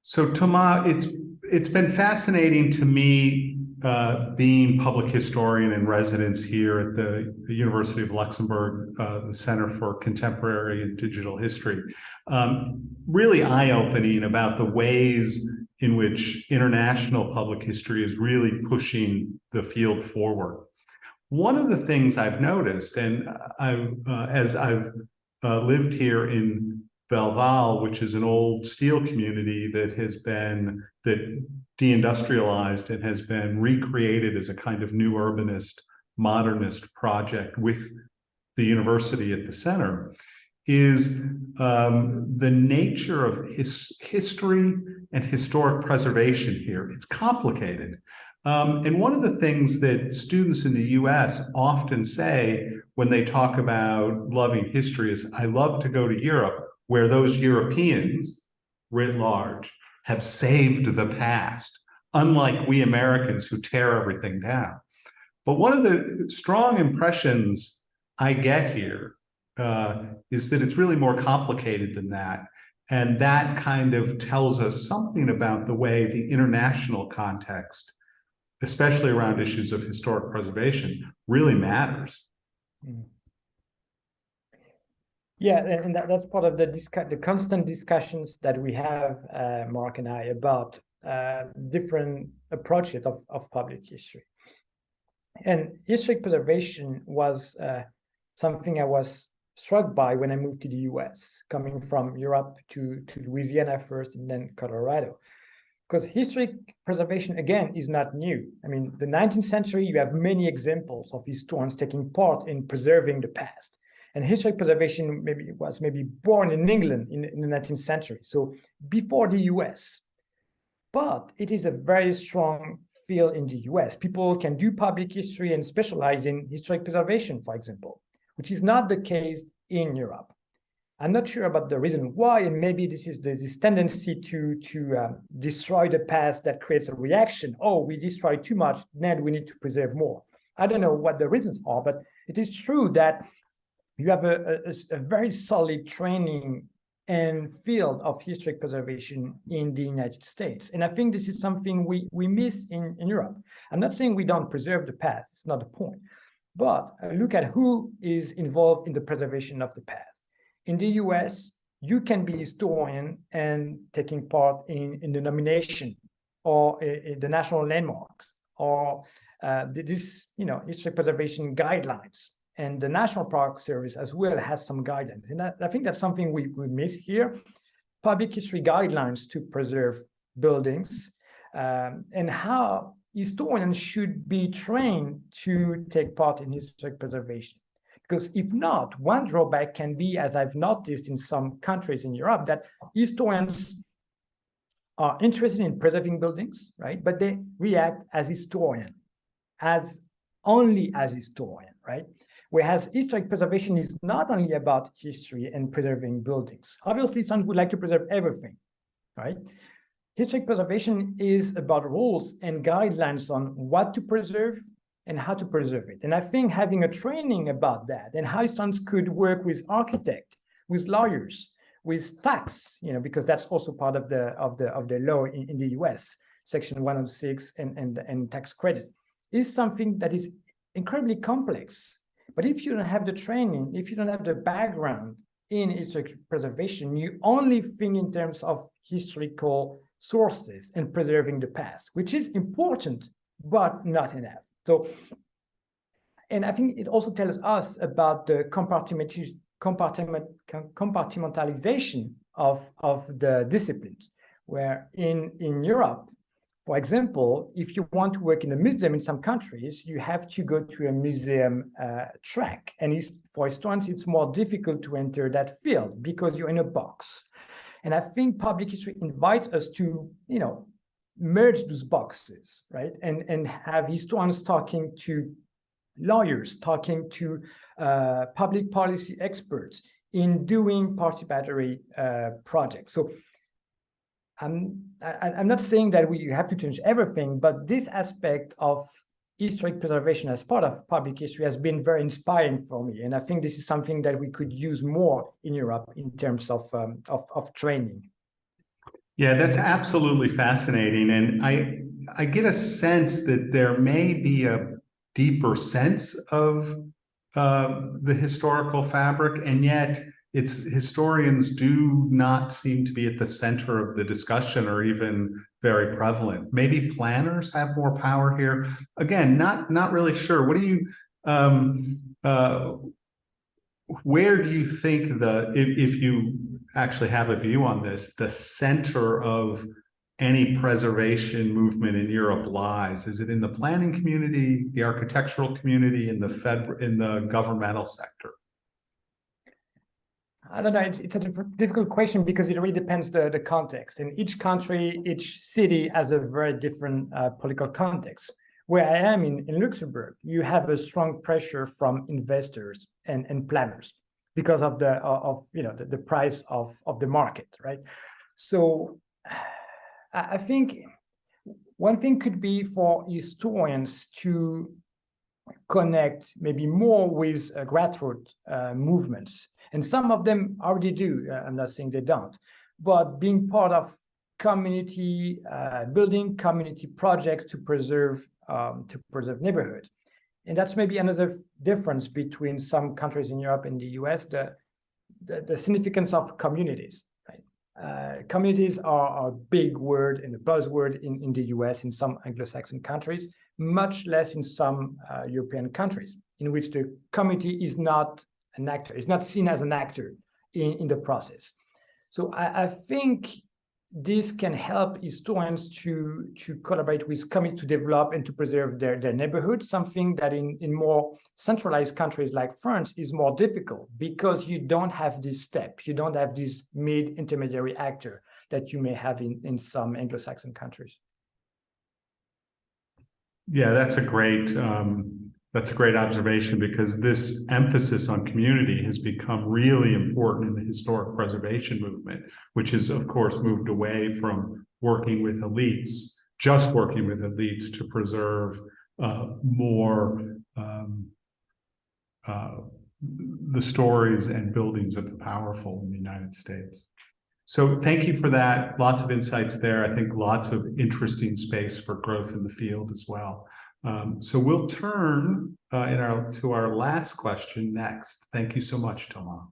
So Thomas, it's been fascinating to me being public historian in residence here at the University of Luxembourg, the Center for Contemporary and Digital History. Really eye-opening about the ways in which international public history is really pushing the field forward. One of the things I've noticed, and as I've lived here in Belval, which is an old steel community that deindustrialized and has been recreated as a kind of new urbanist, modernist project with the university at the center, is the nature of history and historic preservation here. It's complicated. And one of the things that students in the US often say when they talk about loving history is, I love to go to Europe, where those Europeans, writ large, have saved the past, unlike we Americans who tear everything down. But one of the strong impressions I get here is that it's really more complicated than that. And that kind of tells us something about the way the international context, especially around issues of historic preservation, really matters. Yeah, and that's part of the constant discussions that we have, Mark and I, about different approaches of public history. And historic preservation was something I was struck by when I moved to the US, coming from Europe to Louisiana first and then Colorado. Because historic preservation, again, is not new. I mean, the 19th century, you have many examples of historians taking part in preserving the past. And historic preservation was born in England in the 19th century, so before the US. But it is a very strong field in the US. People can do public history and specialize in historic preservation, for example, which is not the case in Europe. I'm not sure about the reason why, and maybe this is this tendency to destroy the past that creates a reaction. Oh, we destroyed too much, then we need to preserve more. I don't know what the reasons are, but it is true that you have a very solid training and field of historic preservation in the United States. And I think this is something we miss in Europe. I'm not saying we don't preserve the past, it's not the point. But look at who is involved in the preservation of the past. In the US, you can be a historian and taking part in the nomination or in the national landmarks or history preservation guidelines. And the National Park Service as well has some guidelines. And I think that's something we miss here. Public history guidelines to preserve buildings and how historians should be trained to take part in historic preservation. Because if not, one drawback can be, as I've noticed in some countries in Europe, that historians are interested in preserving buildings, right? But they react as historian, only as historian, right? Whereas historic preservation is not only about history and preserving buildings. Obviously, some would like to preserve everything, right? Historic preservation is about rules and guidelines on what to preserve and how to preserve it. And I think having a training about that and how historians could work with architects, with lawyers, with tax, because that's also part of the law in the US, Section 106 and tax credit, is something that is incredibly complex. But if you don't have the training, if you don't have the background in historic preservation, you only think in terms of historical sources and preserving the past, which is important, but not enough. So, and I think it also tells us about the compartmentalization of the disciplines, where in Europe, for example, if you want to work in a museum in some countries, you have to go to a museum track. And for historians, it's more difficult to enter that field because you're in a box. And I think public history invites us to, merge those boxes, right? And have historians talking to lawyers, talking to public policy experts in doing participatory projects. So I'm not saying that you have to change everything, but this aspect of historic preservation as part of public history has been very inspiring for me. And I think this is something that we could use more in Europe in terms of training. Yeah, that's absolutely fascinating. And I get a sense that there may be a deeper sense of the historical fabric, and yet its historians do not seem to be at the center of the discussion or even very prevalent. Maybe planners have more power here. Again, not really sure. What do you where do you think if you actually have a view on this, the center of any preservation movement in Europe lies? Is it in the planning community, the architectural community, in the governmental sector? I don't know. It's a difficult question because it really depends the context. In each country, each city has a very different political context. Where I am in Luxembourg, you have a strong pressure from investors and planners because of the price of the market, right? So I think one thing could be for historians to connect maybe more with grassroots movements. And some of them already do. I'm not saying they don't, but being part of community building, community projects to preserve neighborhood. And that's maybe another difference between some countries in Europe and the US, the significance of communities. Right? Communities are a big word and a buzzword in the US, in some Anglo-Saxon countries, much less in some European countries, in which the community is not an actor, is not seen as an actor in the process. So I think this can help historians to collaborate with communities to develop and to preserve their neighborhood, something that in more centralized countries like France is more difficult because you don't have this step, you don't have this mid-intermediary actor that you may have in some Anglo-Saxon countries. Yeah, that's a great observation, because this emphasis on community has become really important in the historic preservation movement, which has, of course, moved away from working with elites, just working with elites to preserve more the stories and buildings of the powerful in the United States. So thank you for that. Lots of insights there. I think lots of interesting space for growth in the field as well. So we'll turn to our last question next. Thank you so much, Thomas.